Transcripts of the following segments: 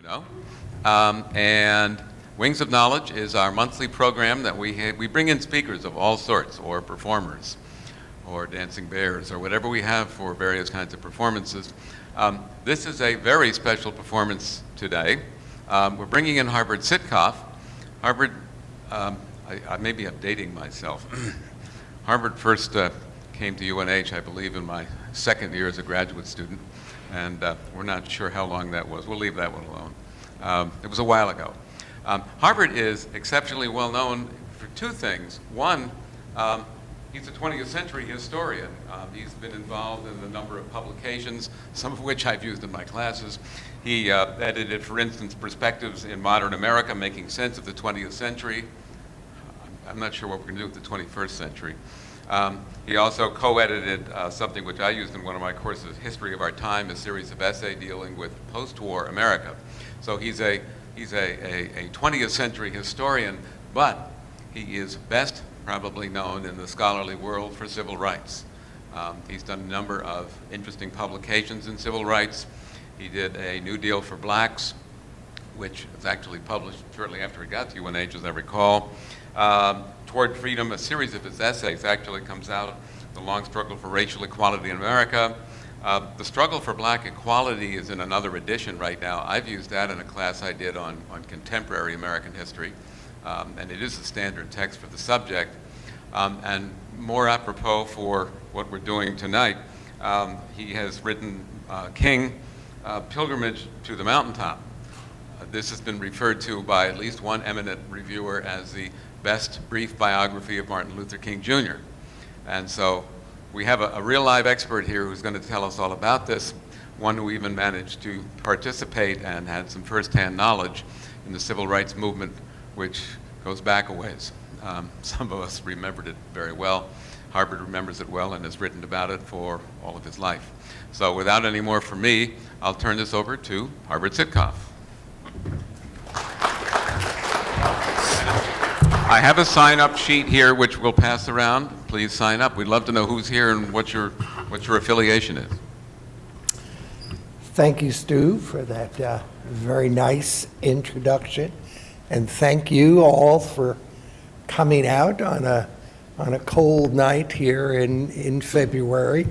know. And Wings of Knowledge is our monthly program that we bring in speakers of all sorts, or performers, or dancing bears, or whatever we have for various kinds of performances. This is a very special performance today. We're bringing in Harvard Sitkoff. Harvard, I may be updating myself. Harvard first came to UNH, I believe, in my second year as a graduate student, and we're not sure how long that was. We'll leave that one alone. It was a while ago. Harvard is exceptionally well known for two things. One, he's a 20th century historian. He's been involved in a number of publications, some of which I've used in my classes. He edited, for instance, Perspectives in Modern America, Making Sense of the 20th Century. I'm not sure what we're going to do with the 21st century. He also co-edited something which I used in one of my courses, History of Our Time, a series of essays dealing with post-war America. So he's a 20th century historian, but he is best probably known in the scholarly world for civil rights. He's done a number of interesting publications in civil rights. He did a New Deal for Blacks, which was actually published shortly after he got to UNH, as I recall. Toward Freedom, a series of his essays actually comes out, The Long Struggle for Racial Equality in America. The Struggle for Black Equality is in another edition right now. I've used that in a class I did on contemporary American history, and it is a standard text for the subject. And more apropos for what we're doing tonight, he has written King, Pilgrimage to the Mountaintop. This has been referred to by at least one eminent reviewer as the best brief biography of Martin Luther King Jr. And so we have a real live expert here who's going to tell us all about this, one who even managed to participate and had some firsthand knowledge in the civil rights movement, which goes back a ways. Some of us remembered it very well. Harvard remembers it well and has written about it for all of his life. So without any more from me, I'll turn this over to Harvard Sitkoff. I have a sign-up sheet here which we'll pass around. Please sign up. We'd love to know who's here and what your affiliation is. Thank you, Stu, for that very nice introduction, and thank you all for coming out on a cold night here in February.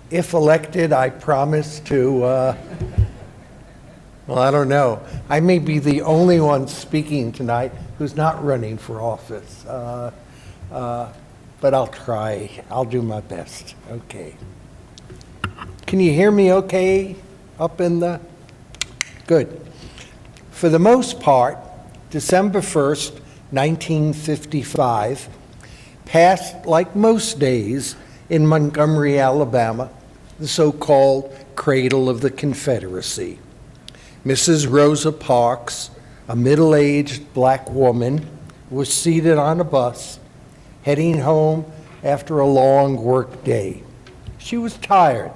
If elected, I promise to. Well, I don't know. I may be the only one speaking tonight who's not running for office, but I'll try. I'll do my best. Okay. Can you hear me okay up in the? Good. For the most part, December 1st, 1955, passed like most days in Montgomery, Alabama, the so-called cradle of the Confederacy. Mrs. Rosa Parks, a middle-aged black woman, was seated on a bus, heading home after a long work day. She was tired.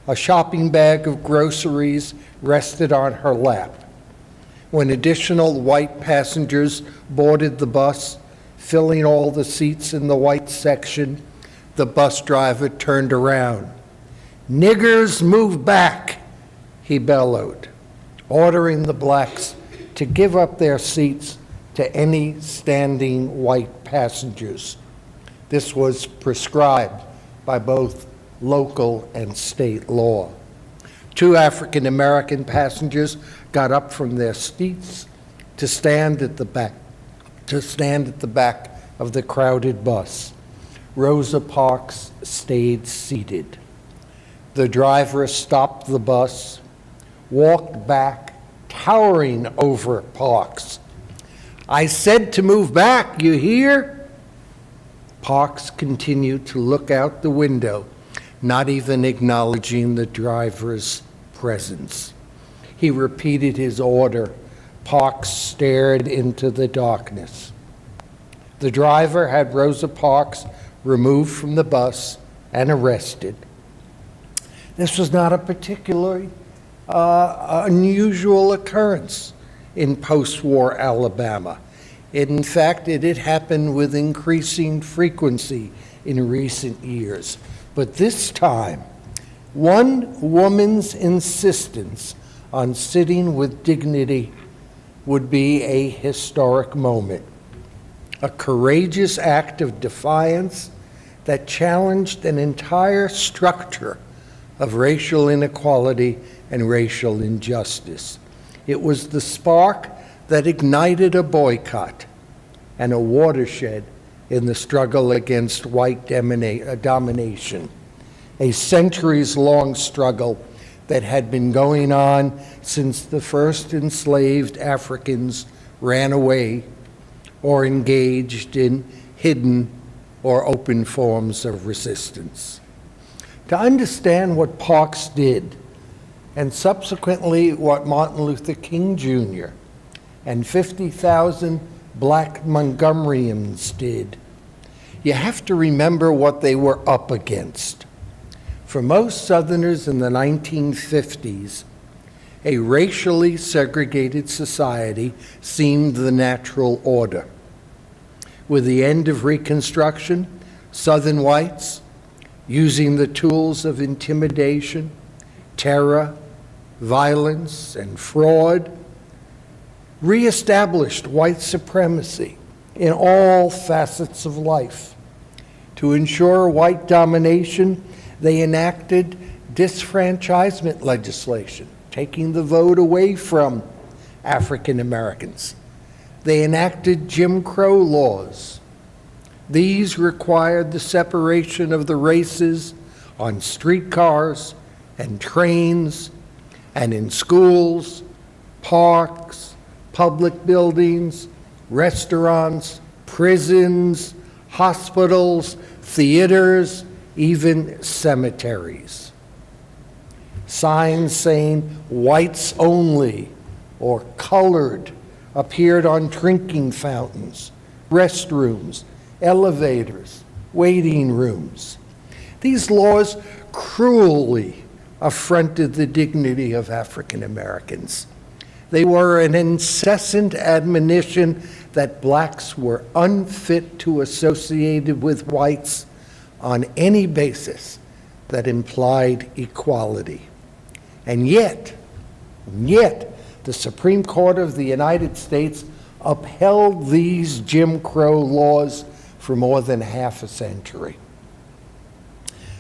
A shopping bag of groceries rested on her lap. When additional white passengers boarded the bus, filling all the seats in the white section, the bus driver turned around. "Niggers, move back," he bellowed, ordering the blacks to give up their seats to any standing white passengers. This was prescribed by both local and state law. 2 African American passengers got up from their seats to stand at the back of the crowded bus. Rosa Parks stayed seated. The driver stopped the bus, walked back, towering over Parks. "I said to move back, you hear?" Parks continued to look out the window, not even acknowledging the driver's presence. He repeated his order. Parks stared into the darkness. The driver had Rosa Parks removed from the bus and arrested. This was not a particularly unusual occurrence in post-war Alabama. In fact, it had happened with increasing frequency in recent years. But this time, One woman's insistence on sitting with dignity would be a historic moment, a courageous act of defiance that challenged an entire structure of racial inequality and racial injustice. It was the spark that ignited a boycott and a watershed in the struggle against white domination, a centuries-long struggle that had been going on since the first enslaved Africans ran away or engaged in hidden or open forms of resistance. To understand what Parks did, and subsequently what Martin Luther King Jr. and 50,000 Black Montgomeryans did, you have to remember what they were up against. For most Southerners in the 1950s, a racially segregated society seemed the natural order. With the end of Reconstruction, Southern whites, using the tools of intimidation, terror, violence, and fraud, reestablished white supremacy in all facets of life. To ensure white domination, they enacted disfranchisement legislation, taking the vote away from African Americans. They enacted Jim Crow laws. These required the separation of the races on streetcars and trains and in schools, parks, public buildings, restaurants, prisons, hospitals, theaters, even cemeteries. Signs saying whites only or colored appeared on drinking fountains, restrooms, elevators, waiting rooms. These laws cruelly affronted the dignity of African Americans. They were an incessant admonition that blacks were unfit to associate with whites on any basis that implied equality. And yet, the Supreme Court of the United States upheld these Jim Crow laws for more than half a century.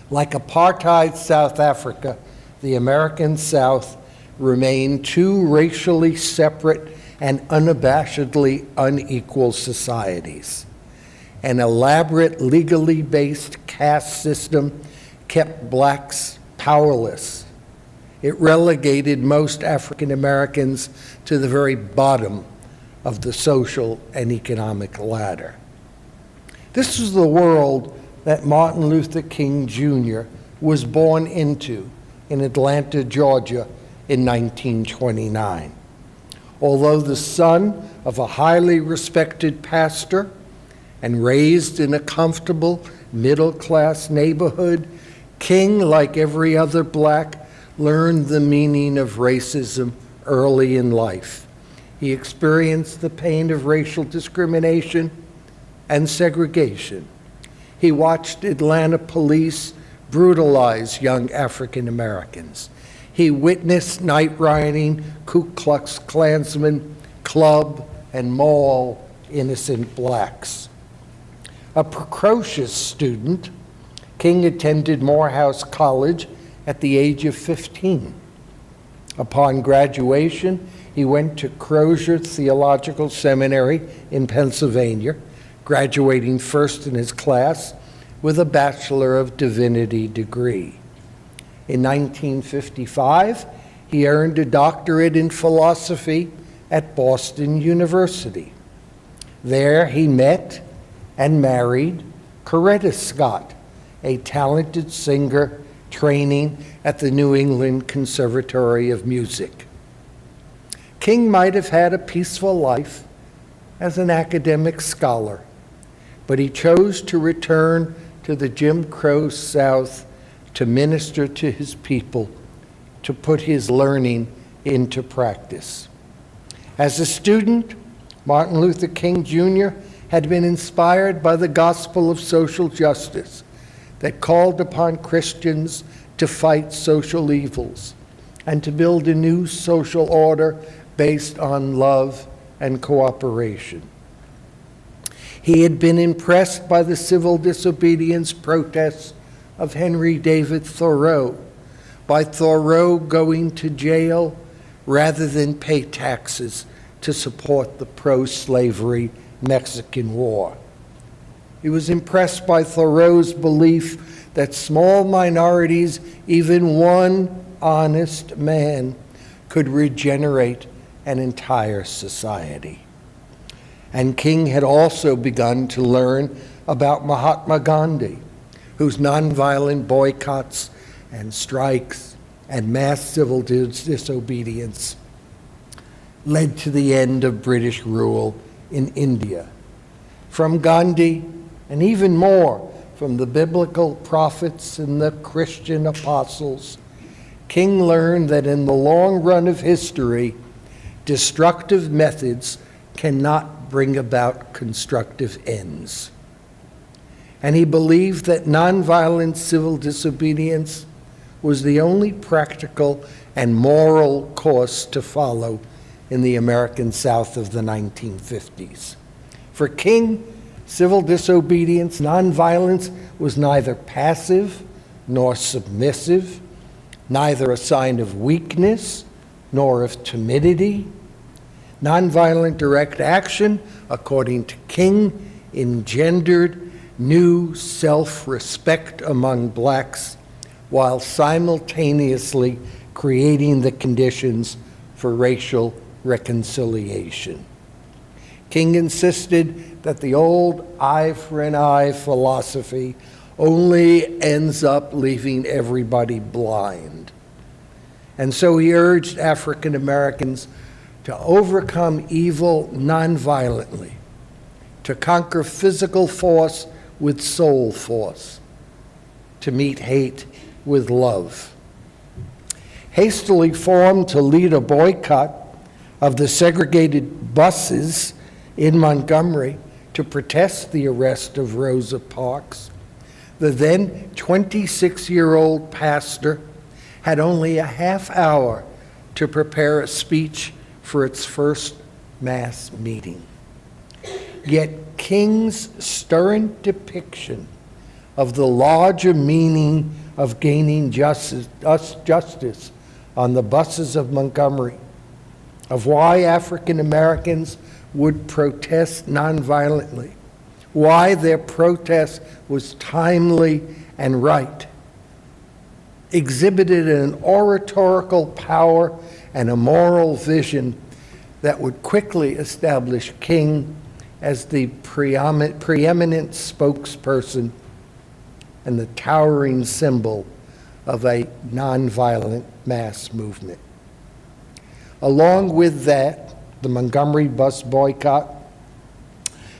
Like apartheid South Africa, the American South remained two racially separate and unabashedly unequal societies. An elaborate, legally based caste system kept blacks powerless. It relegated most African Americans to the very bottom of the social and economic ladder. This was the world that Martin Luther King Jr. was born into in Atlanta, Georgia in 1929. Although the son of a highly respected pastor and raised in a comfortable middle-class neighborhood, King, like every other black, learned the meaning of racism early in life. He experienced the pain of racial discrimination and segregation. He watched Atlanta police brutalize young African Americans. He witnessed night riding, Ku Klux Klansmen club and maul innocent blacks. A precocious student, King attended Morehouse College at the age of 15. Upon graduation, he went to Crozier Theological Seminary in Pennsylvania, graduating first in his class with a Bachelor of Divinity degree. In 1955, he earned a doctorate in philosophy at Boston University. There he met and married Coretta Scott, a talented singer training at the New England Conservatory of Music. King might have had a peaceful life as an academic scholar, but he chose to return to the Jim Crow South to minister to his people, to put his learning into practice. As a student, Martin Luther King Jr. had been inspired by the gospel of social justice that called upon Christians to fight social evils and to build a new social order based on love and cooperation. He had been impressed by the civil disobedience protests of Henry David Thoreau, by Thoreau going to jail rather than pay taxes to support the pro-slavery Mexican War. He was impressed by Thoreau's belief that small minorities, even one honest man, could regenerate an entire society. And King had also begun to learn about Mahatma Gandhi, whose nonviolent boycotts and strikes and mass civil disobedience led to the end of British rule in India. From Gandhi, and even more from the biblical prophets and the Christian apostles, King learned that in the long run of history, destructive methods cannot bring about constructive ends. And he believed that nonviolent civil disobedience was the only practical and moral course to follow in the American South of the 1950s. For King, civil disobedience, nonviolence, was neither passive nor submissive, neither a sign of weakness nor of timidity. Nonviolent direct action, according to King, engendered new self-respect among blacks while simultaneously creating the conditions for racial reconciliation. King insisted that the old eye for an eye philosophy only ends up leaving everybody blind. And so he urged African Americans to overcome evil nonviolently, to conquer physical force with soul force, to meet hate with love. Hastily formed to lead a boycott of the segregated buses in Montgomery to protest the arrest of Rosa Parks, the then 26-year-old pastor had only a half hour to prepare a speech for its first mass meeting. Yet King's stirring depiction of the larger meaning of gaining justice on the buses of Montgomery, of why African Americans would protest nonviolently, why their protest was timely and right, exhibited an oratorical power and a moral vision that would quickly establish King as the preeminent spokesperson and the towering symbol of a nonviolent mass movement. Along with that, the Montgomery bus boycott,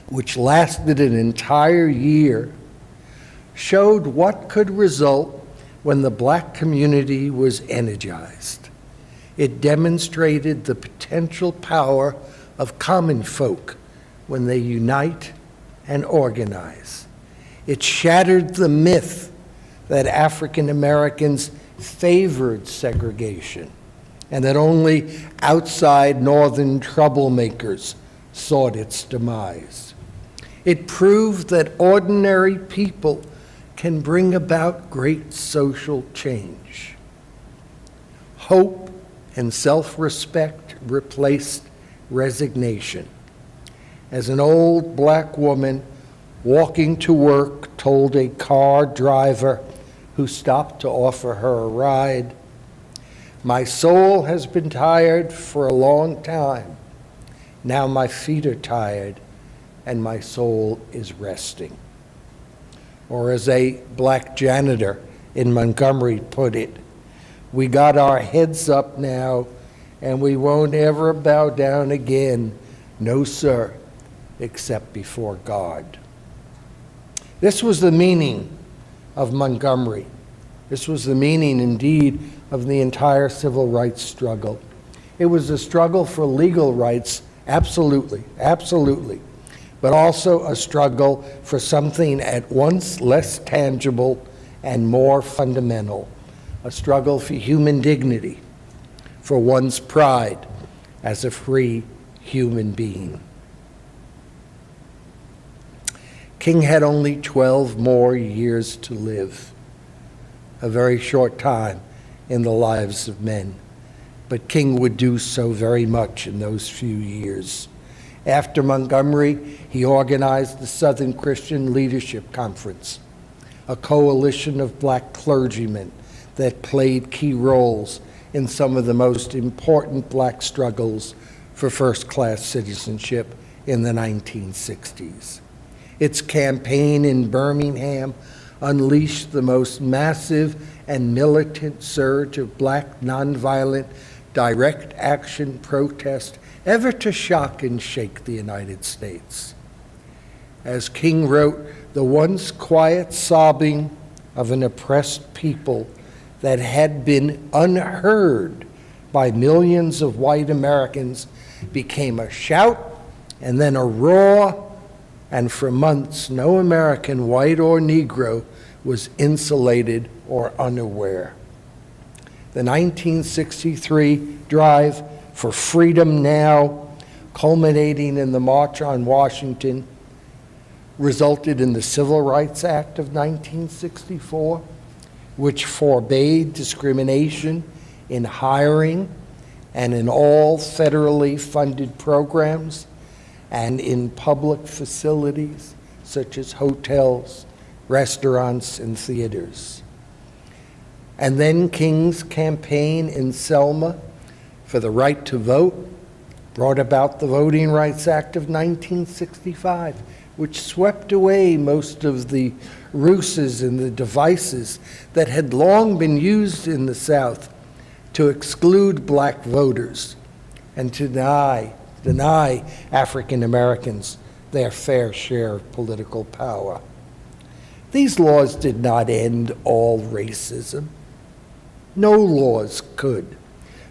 which lasted an entire year, showed what could result when the black community was energized. It demonstrated the potential power of common folk when they unite and organize. It shattered the myth that African Americans favored segregation and that only outside northern troublemakers sought its demise. It proved that ordinary people can bring about great social change. Hope and self-respect replaced resignation. As an old black woman walking to work told a car driver who stopped to offer her a ride, "My soul has been tired for a long time. Now my feet are tired and my soul is resting." Or as a black janitor in Montgomery put it, "We got our heads up now and we won't ever bow down again, no sir, except before God." This was the meaning of Montgomery. This was the meaning, indeed, of the entire civil rights struggle. It was a struggle for legal rights, absolutely, absolutely, but also a struggle for something at once less tangible and more fundamental, a struggle for human dignity, for one's pride as a free human being. King had only 12 more years to live, a very short time in the lives of men. But King would do so very much in those few years. After Montgomery, he organized the Southern Christian Leadership Conference, a coalition of black clergymen that played key roles in some of the most important black struggles for first-class citizenship in the 1960s. Its campaign in Birmingham unleashed the most massive and militant surge of black nonviolent direct action protest ever to shock and shake the United States. As King wrote, the once quiet sobbing of an oppressed people that had been unheard by millions of white Americans became a shout and then a roar, and for months no American, white or Negro, was insulated or unaware. The 1963 drive for freedom now, culminating in the March on Washington, resulted in the Civil Rights Act of 1964, which forbade discrimination in hiring and in all federally funded programs and in public facilities such as hotels, restaurants, and theaters. And then King's campaign in Selma for the right to vote brought about the Voting Rights Act of 1965, which swept away most of the ruses and the devices that had long been used in the South to exclude black voters and to deny African Americans their fair share of political power. These laws did not end all racism. No laws could,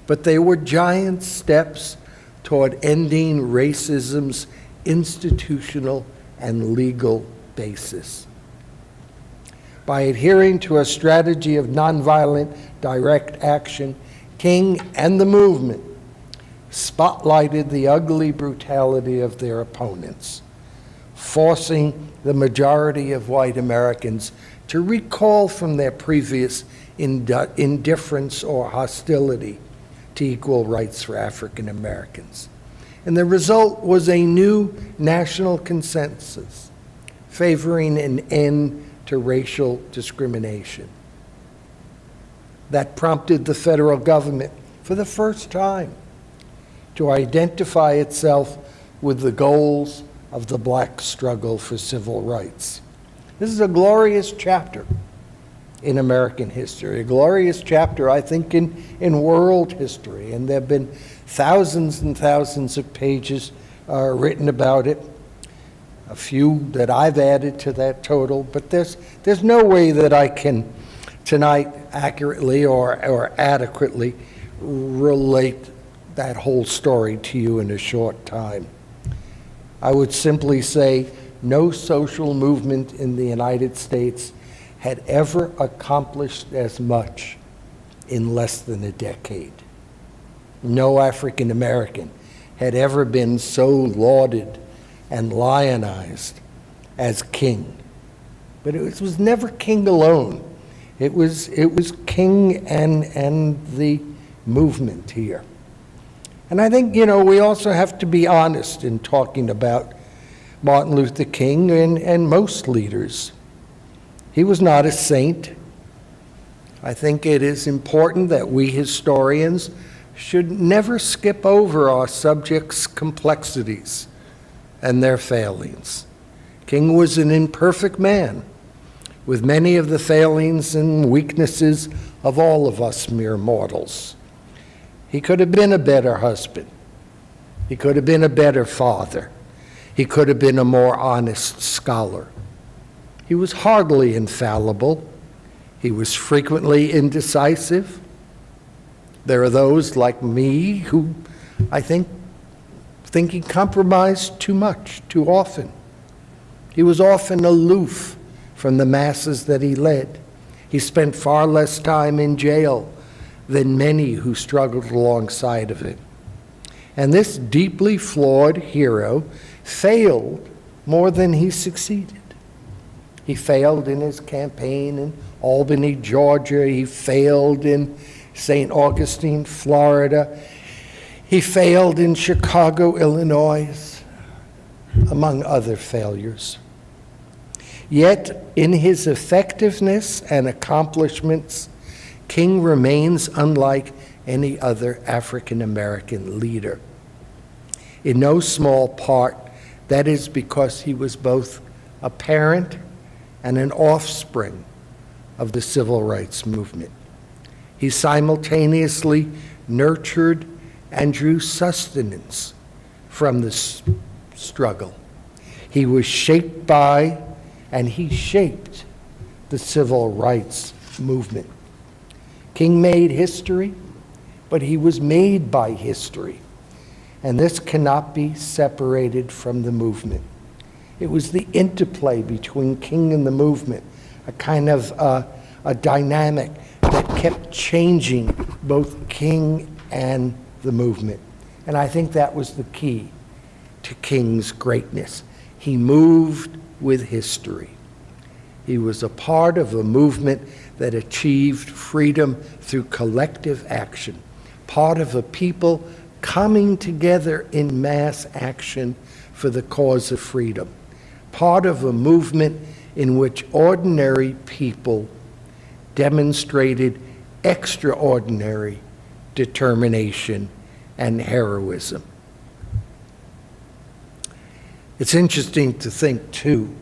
but they were giant steps toward ending racism's institutional and legal basis. By adhering to a strategy of nonviolent direct action, King and the movement spotlighted the ugly brutality of their opponents, forcing the majority of white Americans to recall from their previous indifference or hostility to equal rights for African Americans. And the result was a new national consensus favoring an end to racial discrimination. That prompted the federal government, for the first time, to identify itself with the goals of the black struggle for civil rights. This is a glorious chapter in American history, a glorious chapter, I think, in world history, and there have been thousands and thousands of pages written about it, a few that I've added to that total, but there's no way that I can tonight accurately or adequately relate that whole story to you in a short time. I would simply say no social movement in the United States had ever accomplished as much in less than a decade. No African American had ever been so lauded and lionized as King. But it was never King alone. It was King and the movement here. And I think, we also have to be honest in talking about Martin Luther King and most leaders. He was not a saint. I think it is important that we historians should never skip over our subjects' complexities and their failings. King was an imperfect man with many of the failings and weaknesses of all of us mere mortals. He could have been a better husband. He could have been a better father. He could have been a more honest scholar. He was hardly infallible. He was frequently indecisive. There are those like me who I think he compromised too much, too often. He was often aloof from the masses that he led. He spent far less time in jail than many who struggled alongside of him. And this deeply flawed hero failed more than he succeeded. He failed in his campaign in Albany, Georgia. He failed in St. Augustine, Florida. He failed in Chicago, Illinois, among other failures. Yet, in his effectiveness and accomplishments, King remains unlike any other African American leader. In no small part, that is because he was both a parent and an offspring of the civil rights movement. He simultaneously nurtured and drew sustenance from the struggle. He was shaped by, and he shaped, the civil rights movement. King made history, but he was made by history, and this cannot be separated from the movement. It was the interplay between King and the movement, a kind of a dynamic that kept changing both King and the movement. And I think that was the key to King's greatness. He moved with history. He was a part of a movement that achieved freedom through collective action, part of a people coming together in mass action for the cause of freedom, part of a movement in which ordinary people demonstrated extraordinary determination and heroism. It's interesting to think, too,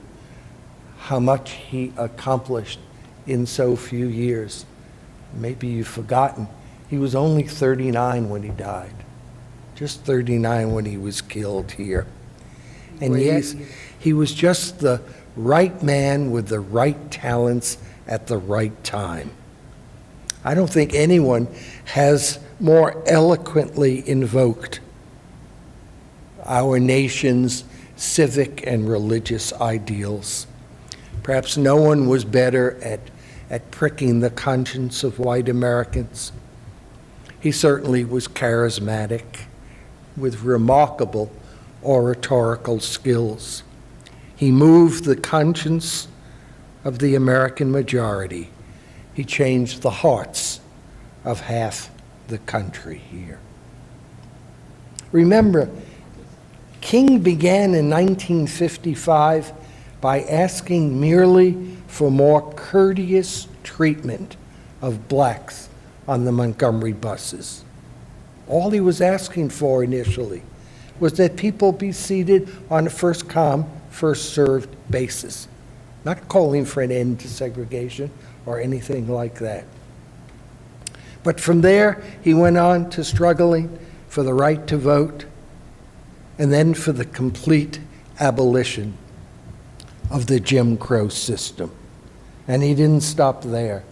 how much he accomplished in so few years. Maybe you've forgotten, he was only 39 when he died, just 39 when he was killed here. And yet, he was just the right man with the right talents at the right time. I don't think anyone has more eloquently invoked our nation's civic and religious ideals. Perhaps no one was better at pricking the conscience of white Americans. He certainly was charismatic, with remarkable oratorical skills. He moved the conscience of the American majority. He changed the hearts of half the country here. Remember, King began in 1955 by asking merely for more courteous treatment of blacks on the Montgomery buses. All he was asking for initially was that people be seated on a first come, first served basis, not calling for an end to segregation or anything like that. But from there, he went on to struggling for the right to vote, and then for the complete abolition of the Jim Crow system. And he didn't stop there.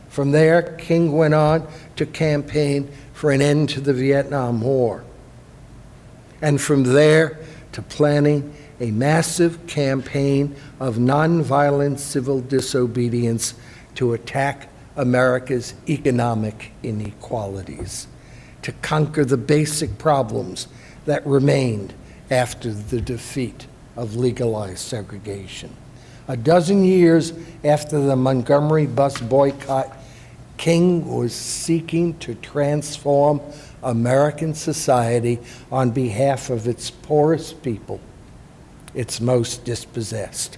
From there, King went on to campaign for an end to the Vietnam War. And from there to planning a massive campaign of nonviolent civil disobedience to attack America's economic inequalities, to conquer the basic problems that remained after the defeat of legalized segregation. A dozen years after the Montgomery bus boycott, King was seeking to transform American society on behalf of its poorest people, its most dispossessed.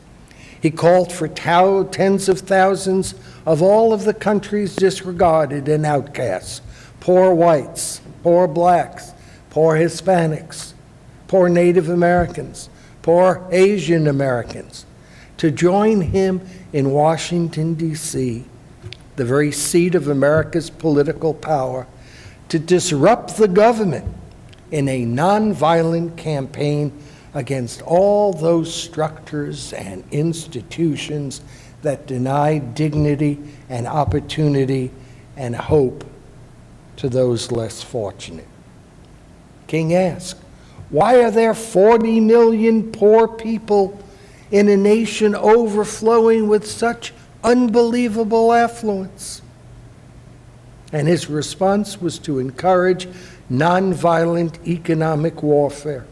He called for tens of thousands of all of the country's disregarded and outcasts, poor whites, poor blacks, poor Hispanics, poor Native Americans, poor Asian Americans, to join him in Washington, D.C., the very seat of America's political power, to disrupt the government in a nonviolent campaign against all those structures and institutions that deny dignity and opportunity and hope to those less fortunate. King asked, why are there 40 million poor people in a nation overflowing with such unbelievable affluence. And his response was to encourage nonviolent economic warfare.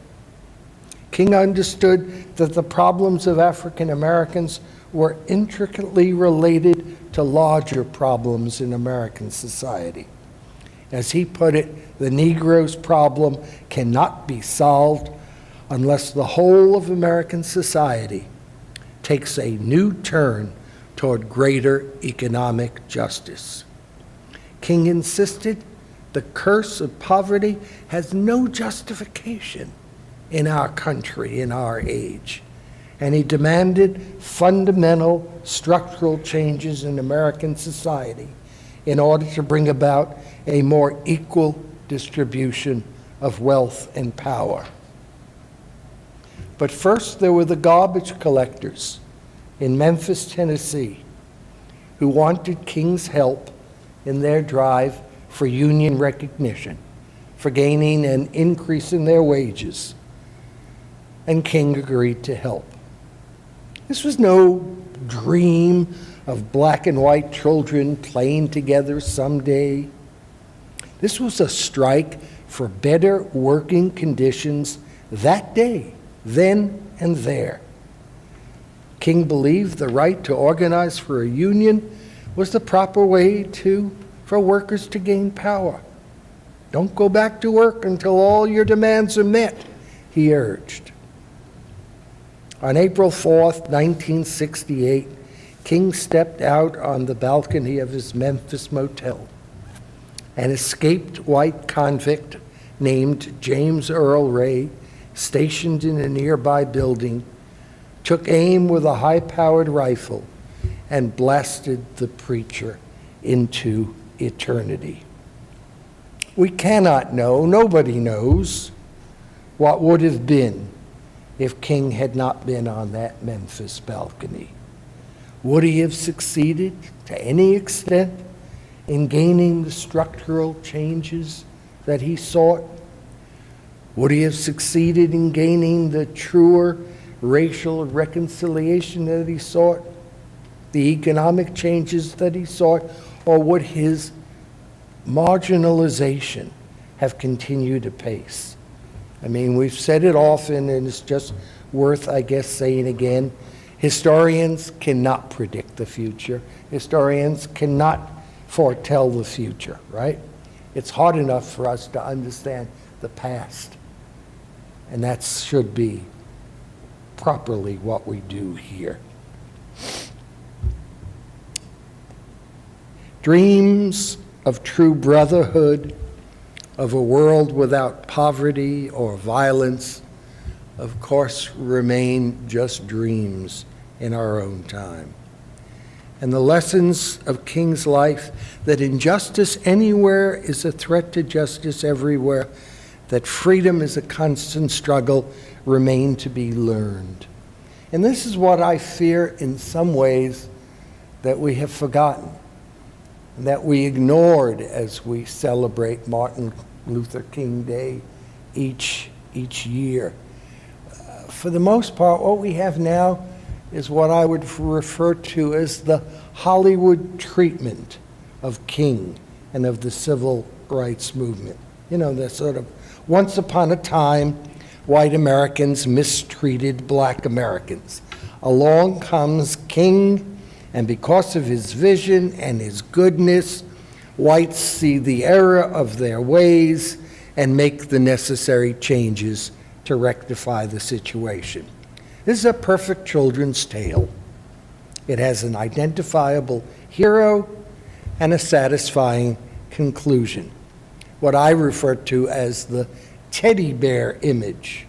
King understood that the problems of African Americans were intricately related to larger problems in American society. As he put it, the Negro's problem cannot be solved unless the whole of American society takes a new turn toward greater economic justice. King insisted the curse of poverty has no justification in our country, in our age. And he demanded fundamental structural changes in American society in order to bring about a more equal distribution of wealth and power. But first, there were the garbage collectors in Memphis, Tennessee, who wanted King's help in their drive for union recognition, for gaining an increase in their wages. And King agreed to help. This was no dream of black and white children playing together someday. This was a strike for better working conditions that day, then and there. King believed the right to organize for a union was the proper way for workers to gain power. Don't go back to work until all your demands are met, he urged. On April 4th, 1968, King stepped out on the balcony of his Memphis motel. An escaped white convict named James Earl Ray, stationed in a nearby building, took aim with a high-powered rifle and blasted the preacher into eternity. We cannot know, nobody knows, what would have been if King had not been on that Memphis balcony. Would he have succeeded to any extent in gaining the structural changes that he sought? Would he have succeeded in gaining the truer racial reconciliation that he sought, the economic changes that he sought, or would his marginalization have continued apace? I mean, we've said it often, and it's just worth, I guess, saying again. Historians cannot predict the future. Historians cannot foretell the future, right? It's hard enough for us to understand the past, and that should be properly what we do here. Dreams of true brotherhood, of a world without poverty or violence, of course, remain just dreams in our own time. And the lessons of King's life, that injustice anywhere is a threat to justice everywhere, that freedom is a constant struggle, remain to be learned. And this is what I fear in some ways that we have forgotten, that we ignored as we celebrate Martin Luther King Day each year. For the most part, what we have now is what I would refer to as the Hollywood treatment of King and of the civil rights movement. You know, the sort of once upon a time, white Americans mistreated black Americans. Along comes King, and because of his vision and his goodness, whites see the error of their ways and make the necessary changes to rectify the situation. This is a perfect children's tale. It has an identifiable hero and a satisfying conclusion, what I refer to as the teddy bear image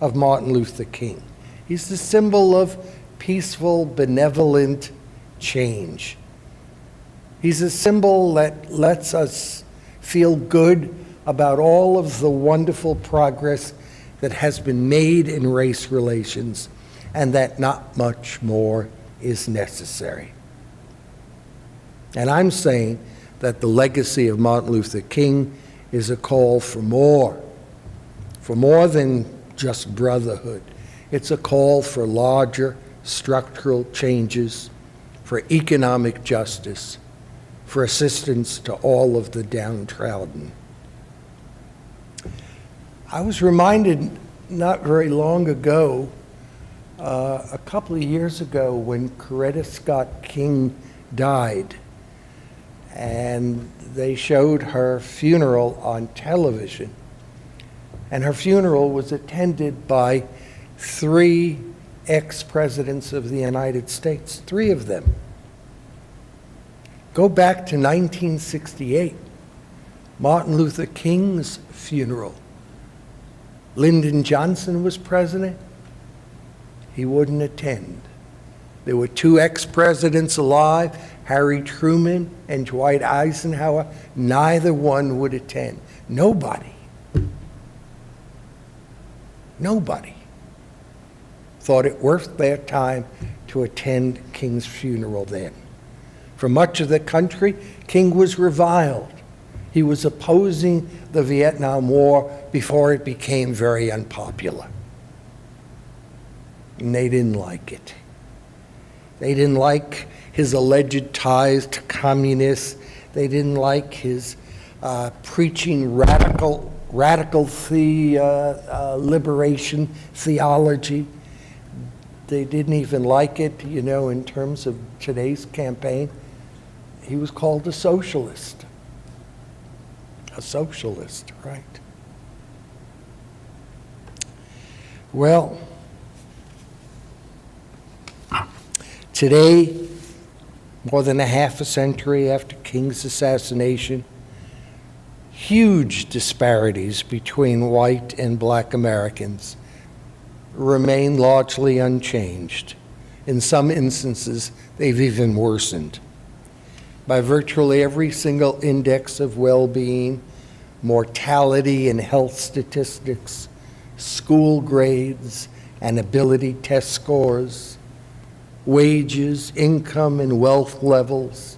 of Martin Luther King. He's the symbol of peaceful, benevolent change. He's a symbol that lets us feel good about all of the wonderful progress that has been made in race relations, and that not much more is necessary. And I'm saying that the legacy of Martin Luther King is a call for more than just brotherhood. It's a call for larger structural changes, for economic justice, for assistance to all of the downtrodden. I was reminded not very long ago, a couple of years ago, when Coretta Scott King died, and they showed her funeral on television. And her funeral was attended by 3 ex-presidents of the United States, 3 of them. Go back to 1968, Martin Luther King's funeral. Lyndon Johnson was president. He wouldn't attend. There were 2 ex-presidents alive, Harry Truman and Dwight Eisenhower. Neither one would attend. Nobody thought it worth their time to attend King's funeral then. For much of the country, King was reviled. He was opposing the Vietnam War before it became very unpopular. And they didn't like it. They didn't like his alleged ties to communists. They didn't like his preaching radical liberation theology. They didn't even like it, in terms of today's campaign. He was called a socialist. A socialist, right? Well, today, more than a half a century after King's assassination, huge disparities between white and black Americans remain largely unchanged. In some instances, they've even worsened. By virtually every single index of well-being, mortality and health statistics, school grades and ability test scores, wages, income and wealth levels,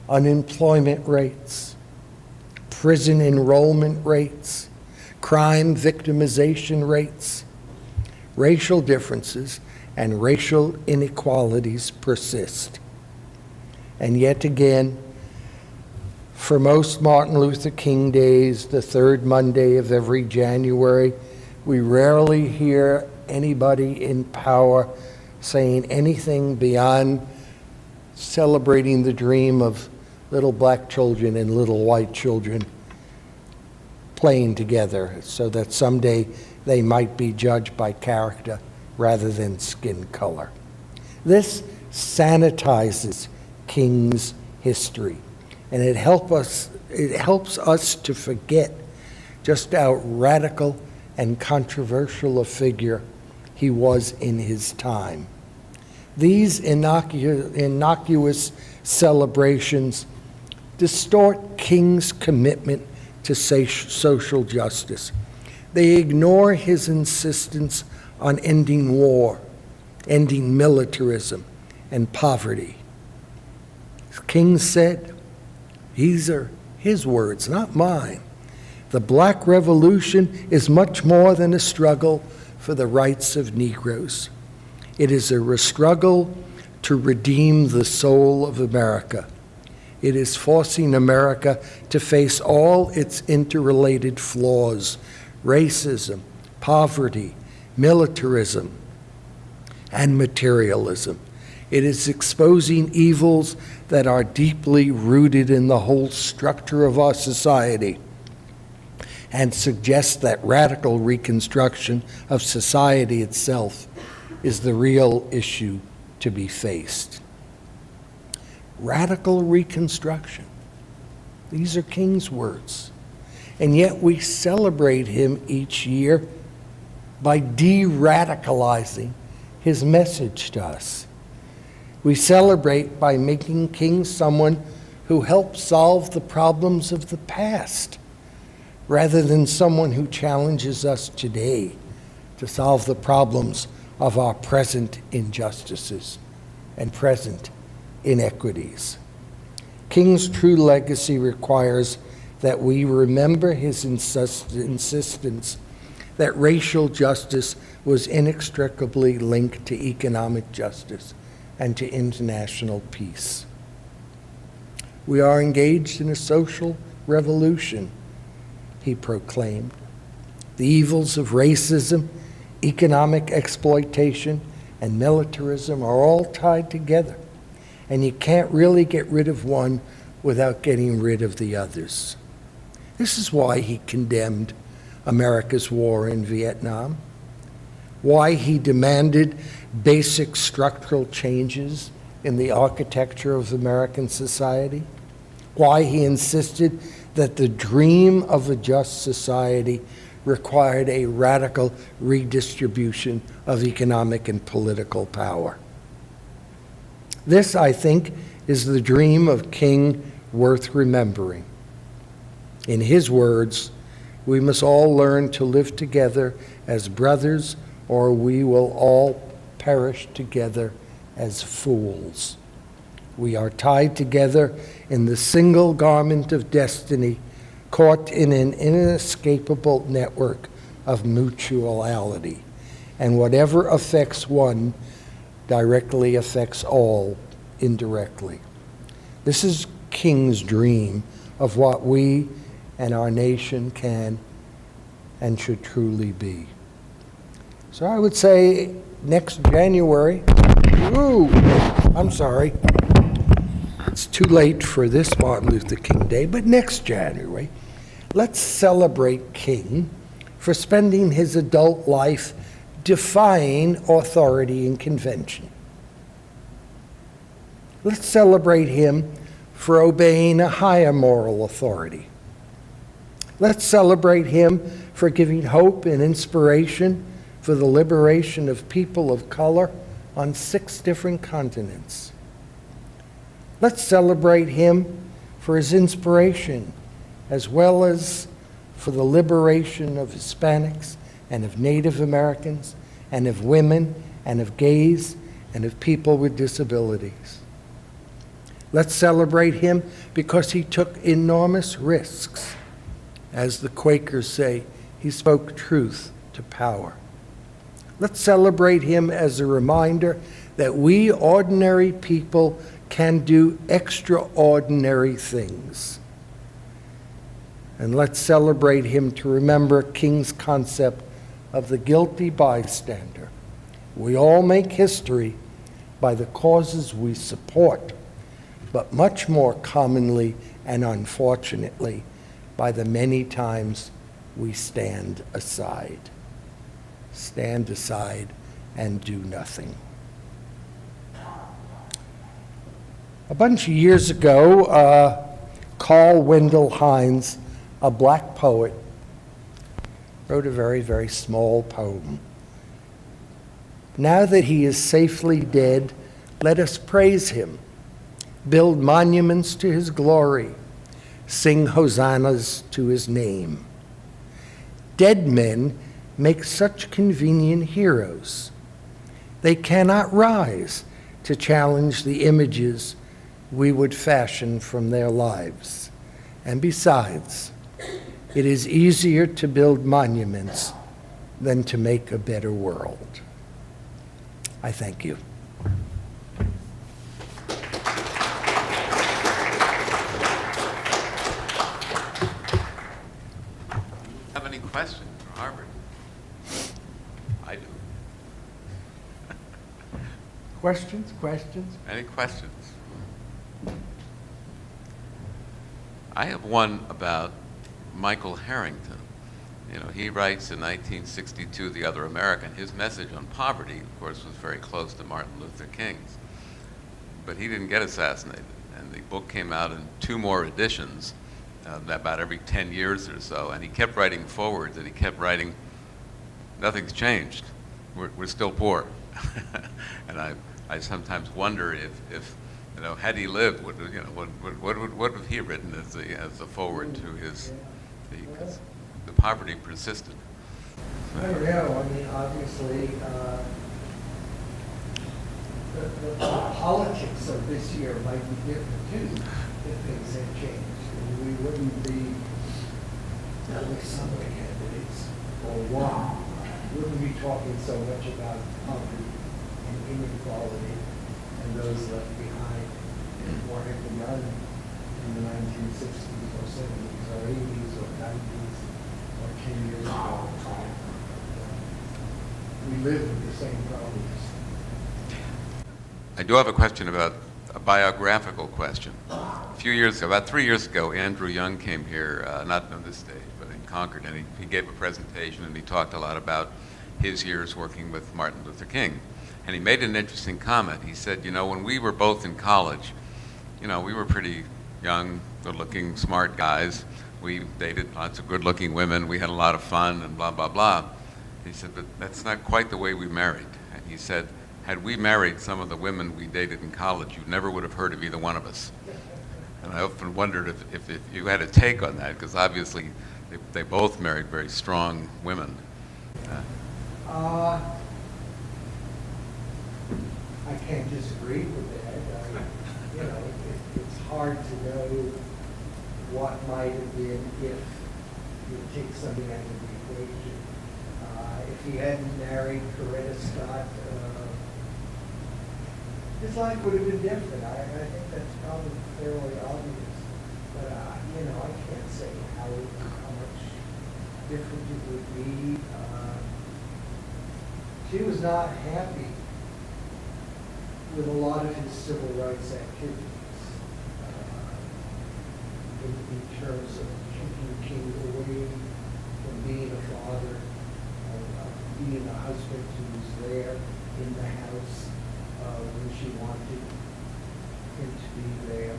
unemployment rates, prison enrollment rates, crime victimization rates, racial differences and racial inequalities persist. And yet again, for most Martin Luther King days, the 3rd Monday of every January, we rarely hear anybody in power saying anything beyond celebrating the dream of little black children and little white children playing together so that someday they might be judged by character rather than skin color. This sanitizes King's history, and it helps us to forget just how radical and controversial a figure he was in his time. These innocuous celebrations distort King's commitment to social justice. They ignore his insistence on ending war, ending militarism, and poverty. King said, these are his words, not mine, the Black Revolution is much more than a struggle for the rights of Negroes. It is a struggle to redeem the soul of America. It is forcing America to face all its interrelated flaws, racism, poverty, militarism, and materialism. It is exposing evils that are deeply rooted in the whole structure of our society and suggests that radical reconstruction of society itself is the real issue to be faced. Radical reconstruction. These are King's words. And yet we celebrate him each year by de-radicalizing his message to us. We celebrate by making King someone who helped solve the problems of the past, rather than someone who challenges us today to solve the problems of our present injustices and present inequities. King's true legacy requires that we remember his insistence that racial justice was inextricably linked to economic justice and to international peace. We are engaged in a social revolution, he proclaimed. The evils of racism, economic exploitation, and militarism are all tied together, and you can't really get rid of one without getting rid of the others. This is why he condemned America's war in Vietnam, why he demanded basic structural changes in the architecture of American society, why he insisted that the dream of a just society required a radical redistribution of economic and political power. This, I think, is the dream of King worth remembering. In his words, we must all learn to live together as brothers, or we will all perish together as fools. We are tied together in the single garment of destiny, caught in an inescapable network of mutuality. And whatever affects one directly affects all indirectly. This is King's dream of what we and our nation can and should truly be. So I would say next January, it's too late for this Martin Luther King Day, but next January, let's celebrate King for spending his adult life defying authority and convention. Let's celebrate him for obeying a higher moral authority. Let's celebrate him for giving hope and inspiration for the liberation of people of color on 6 different continents. Let's celebrate him for his inspiration, as well as for the liberation of Hispanics and of Native Americans and of women and of gays and of people with disabilities. Let's celebrate him because he took enormous risks. As the Quakers say, he spoke truth to power. Let's celebrate him as a reminder that we ordinary people can do extraordinary things. And let's celebrate him to remember King's concept of the guilty bystander. We all make history by the causes we support, but much more commonly and unfortunately by the many times we stand aside. Stand aside and do nothing. A bunch of years ago, Carl Wendell Hines, a black poet, wrote a very, very small poem. Now that he is safely dead, let us praise him, build monuments to his glory, sing hosannas to his name. Dead men make such convenient heroes. They cannot rise to challenge the images we would fashion from their lives. And besides, it is easier to build monuments than to make a better world. I thank you. Have any questions for Harvard? I do. Questions? Any questions? I have one about Michael Harrington. You know, he writes in 1962, The Other American. His message on poverty, of course, was very close to Martin Luther King's. But he didn't get assassinated. And the book came out in 2 more editions, about every 10 years or so. And he kept writing forwards, and he kept writing, nothing's changed. We're still poor. And I sometimes wonder if you know, had he lived, what would have he written as the forward to his, because the poverty persisted. I don't know. I mean, obviously, the politics of this year might be different too if things had changed. And we wouldn't be, at least some of the candidates, or one, wouldn't be talking so much about poverty and inequality and those left behind or had begun in the 1960s or 70s or 80s or 90s or 10 years ago. We live with the same problems. I do have a question about a biographical question. A few years ago, about 3 years ago, Andrew Young came here, not on this stage, but in Concord, and he gave a presentation and he talked a lot about his years working with Martin Luther King. And he made an interesting comment. He said, you know, when we were both in college, you know, we were pretty young, good-looking, smart guys. We dated lots of good-looking women. We had a lot of fun and blah, blah, blah. He said, but that's not quite the way we married. And he said, had we married some of the women we dated in college, you never would have heard of either one of us. And I often wondered if you had a take on that, because obviously they both married very strong women. I can't disagree with that. You know, it's hard to know what might have been if you take something out of the equation. If he hadn't married Coretta Scott, his life would have been different. I think that's probably fairly obvious. But, you know, I can't say how much different it would be. She was not happy with a lot of his civil rights activities in terms of keeping King away from being a father, being a husband who was there in the house when she wanted him to be there,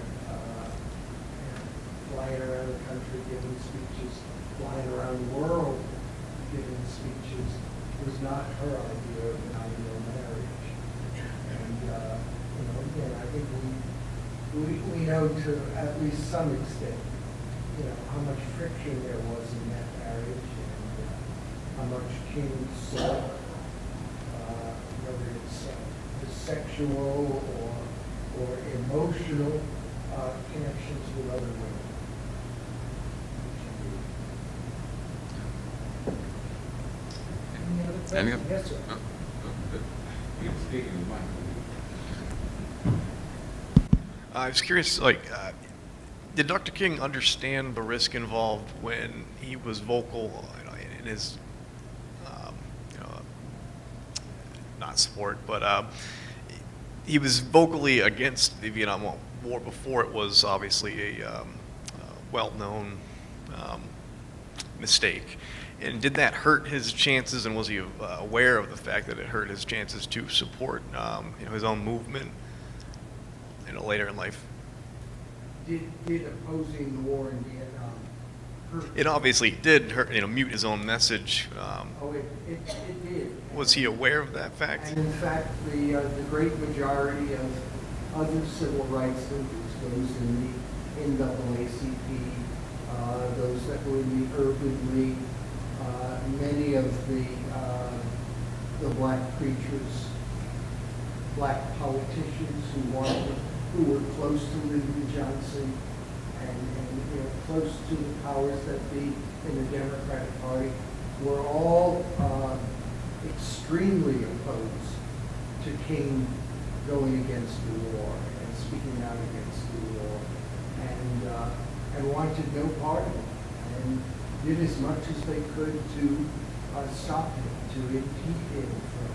flying around the country giving speeches, flying around the world giving speeches. Was not her idea of an ideal marriage. And, you know, again, I think we know to at least some extent, you know, how much friction there was in that marriage and how much King saw, whether it's the sexual or emotional connections with other women. Any other? Yes, sir. I was curious, like, did Dr. King understand the risk involved when he was vocal in his, you know, not support, but he was vocally against the Vietnam War before it was obviously a well-known mistake? And did that hurt his chances, and was he aware of the fact that it hurt his chances to support you know, his own movement later in life? Did opposing the war in Vietnam hurt? It obviously did hurt, you know, mute his own message. Oh, it did. Was he aware of that fact? And in fact, the great majority of other civil rights movements, those in the NAACP, those that were in the Urban League, many of the black preachers, black politicians who were close to Lyndon Johnson and you know, close to the powers that be in the Democratic Party, were all extremely opposed to King going against the war and speaking out against the war, and wanted no part of it, and did as much as they could to stop him, to impede him from,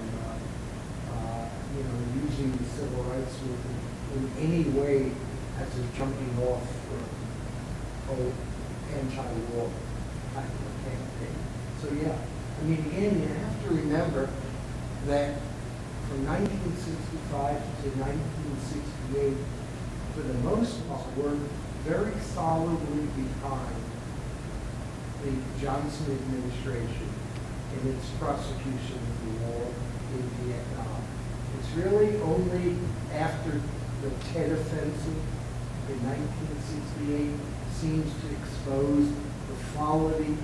you know, using the civil rights movement in any way as a jumping off from anti-war kind of a campaign. So yeah, I mean, again, you have to remember that from 1965 to 1968, for the most part, were very solidly behind the Johnson administration in its prosecution of the war in Vietnam. It's really only after the Tet Offensive in 1968 seems to expose the folly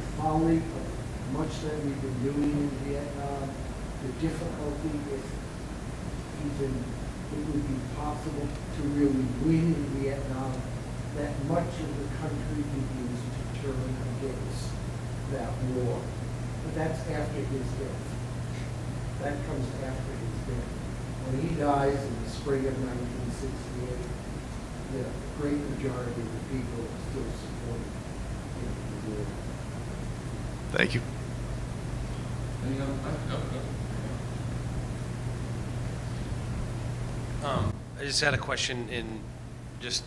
of much that we've been doing in Vietnam, the difficulty, if even it would be possible to really win in Vietnam, that much of the country begins to turn against that war. But that's after his death. That comes after his death. When he dies in the spring of 1968, the great majority of the people still support him. Thank you. Any other questions? I just had a question in just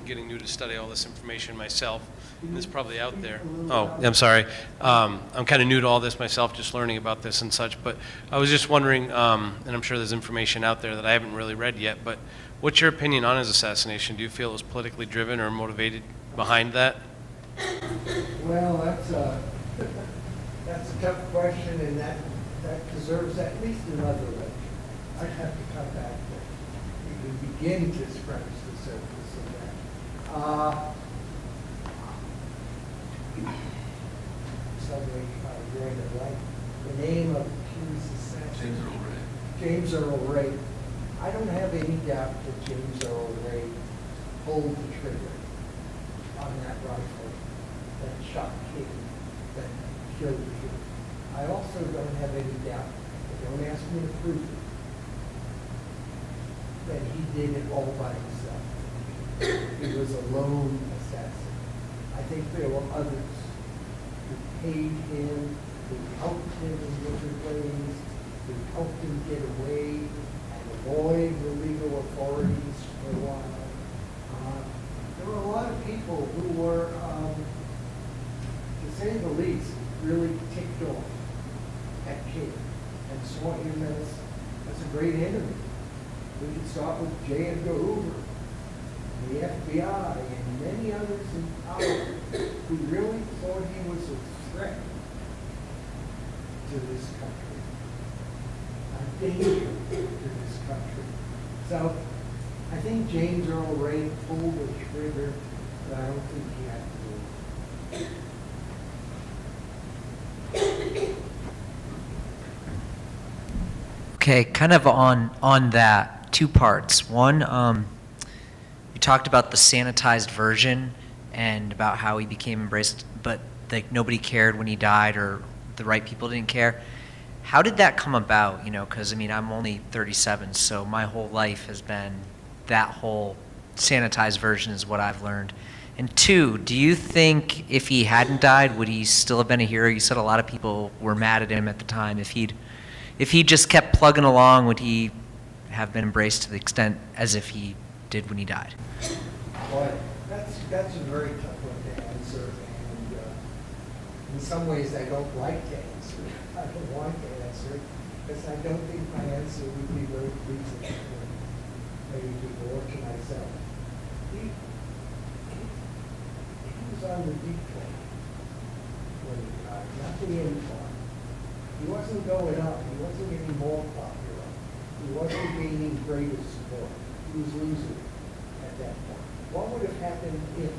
getting new to study all this information myself. And it's probably out there. Oh, I'm sorry. I'm kind of new to all this myself, just learning about this and such. But I was just wondering, and I'm sure there's information out there that I haven't really read yet, but what's your opinion on his assassination? Do you feel it was politically driven or motivated behind that? Well, that's a tough question, and that deserves at least another lecture. I'd have to come back to even begin to scratch the surface of that. Suddenly, during the right, the name of King's assassin. James Earl Ray. James Earl Ray. I don't have any doubt that James Earl Ray pulled the trigger on that rifle that shot King, that killed King. I also don't have any doubt, but don't ask me to prove it, that he did it all by himself. He was a lone assassin. I think there were others who paid him, who helped him in different ways, who helped him get away and avoid the legal authorities for a while. There were a lot of people who were, to say the least, really ticked off at King and saw him as a great enemy. We could start with J. Edgar Hoover, the FBI, and many others in power who really thought he was a threat to this country, a danger to this country. So I think James Earl Ray pulled the trigger, but I don't think he had to do it. Okay, kind of on that, two parts. One, you talked about the sanitized version and about how he became embraced, but like nobody cared when he died, or the right people didn't care. How did that come about? You know, because I mean, I'm only 37, so my whole life has been that whole sanitized version is what I've learned. And two, do you think if he hadn't died, would he still have been a hero? You said a lot of people were mad at him at the time. If he just kept plugging along, would he have been embraced to the extent as if he did when he died? Boy, that's a very tough one to answer, and in some ways I don't like to answer. I don't want to answer, because I don't think my answer would be very pleasing to many people or to myself. He was on the decline when he died, not the incline. He wasn't going up. He wasn't getting more popular. He wasn't gaining greater support. He was losing at that point. What would have happened if,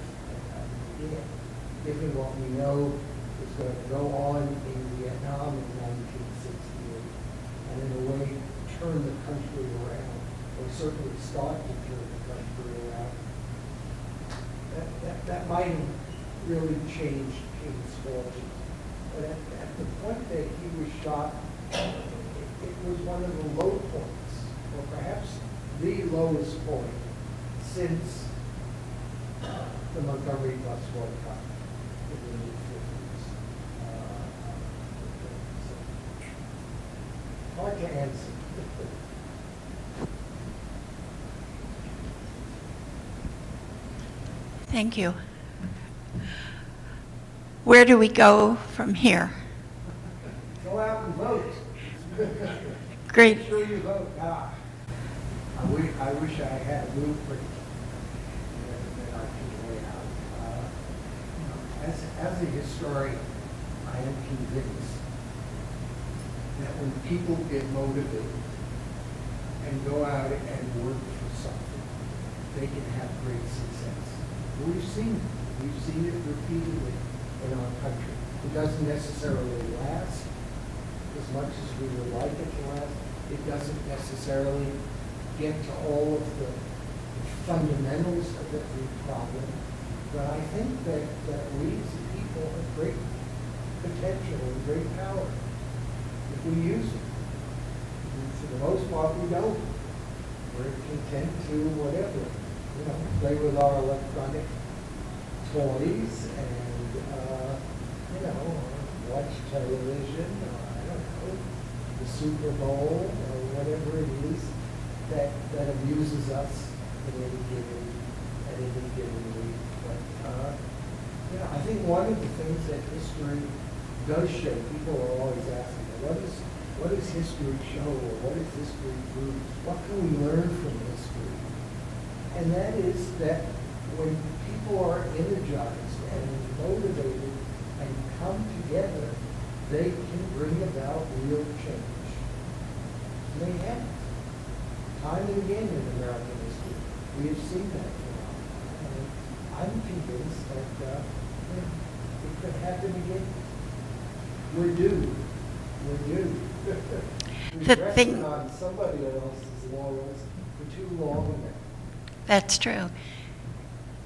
given what we know was going to go on in Vietnam in 1968, and in a way turn the country around, or certainly start to turn the country around? That might have really changed King's fortune. But at the point that he was shot, it was one of the low points, or perhaps the lowest point since the Montgomery bus boycott in the mid-50s. Hard to answer. Thank you. Where do we go from here? Go out and vote. Great. Make sure you vote. I wish I had a blueprint that I could lay out. As a historian, I am convinced that when people get motivated and go out and work for something, they can have great success. We've seen it repeatedly in our country. It doesn't necessarily last as much as we would like it to last. It doesn't necessarily get to all of the fundamentals of every problem. But I think that we as a people have great potential and great power if we use it. And for the most part, we don't. We're content to whatever, play with our electronic toys and, watch television, or, I don't know, the Super Bowl, or whatever it is that amuses us at any given week. But, I think one of the things that history does show, people are always asking, what does history show, or what does history prove? What can we learn from history? And that is that when people are energized and motivated and come together, they can bring about real change. And they have. Time and again in American history, we have seen that. I'm convinced that it could happen again. We're due. We've The rested thing- on somebody else's laurels for too long now. That's true.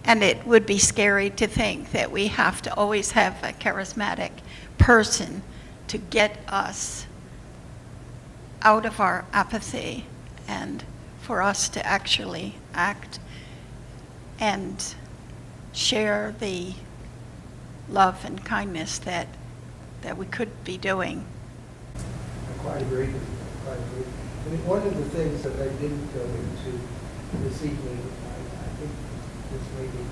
And it would be scary to think that we have to always have a charismatic person to get us out of our apathy and for us to actually act and share the love and kindness that we could be doing. I quite agree with you. I quite agree. I mean, one of the things that I didn't go into this evening, I think this maybe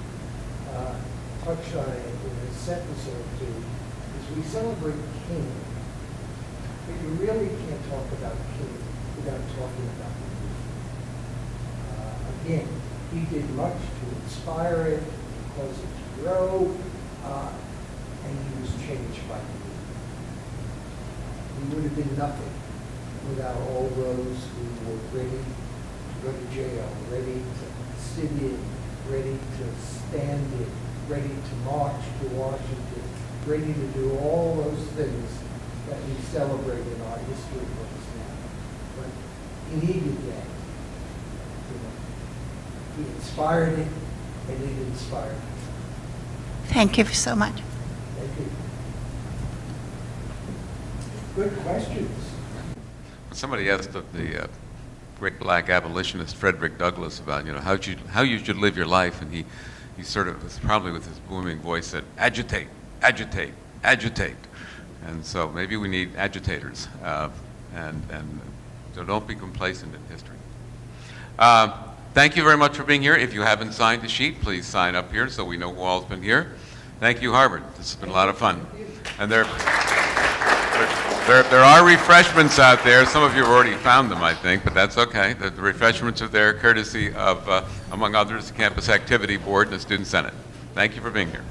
touched on it in a sentence or two, is we celebrate King. But you really can't talk about King without talking about the youth. Again, he did much to inspire it, to cause it to grow, and he was changed by the youth. He would have been nothing without all those who were ready to go to jail, ready to sit in, ready to stand in, ready to march to Washington, ready to do all those things that we celebrate in our history books now. But he needed that. He inspired it, and it inspired me. Thank you so much. Thank you. Good questions. Somebody asked of the great black abolitionist Frederick Douglass about, how you should live your life, and he sort of was probably with his booming voice said, agitate, agitate, agitate. And so maybe we need agitators, and so don't be complacent in history. Thank you very much for being here. If you haven't signed the sheet, please sign up here so we know who all's been here. Thank you, Harvard. This has been a lot of fun. And there are refreshments out there. Some of you have already found them, I think, but that's okay. The refreshments are there courtesy of, among others, the Campus Activity Board and the Student Senate. Thank you for being here.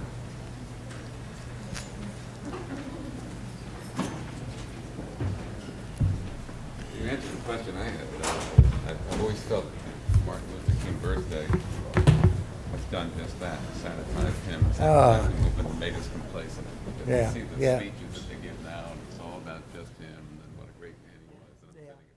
You answered the question I had, but I've always felt Martin Luther King birthday has done just that, sanitized him, sanitized the movement, and made us complacent. Yeah, See the yeah. speeches that they give now, and it's all about just him and what a great man he was. And I'm sitting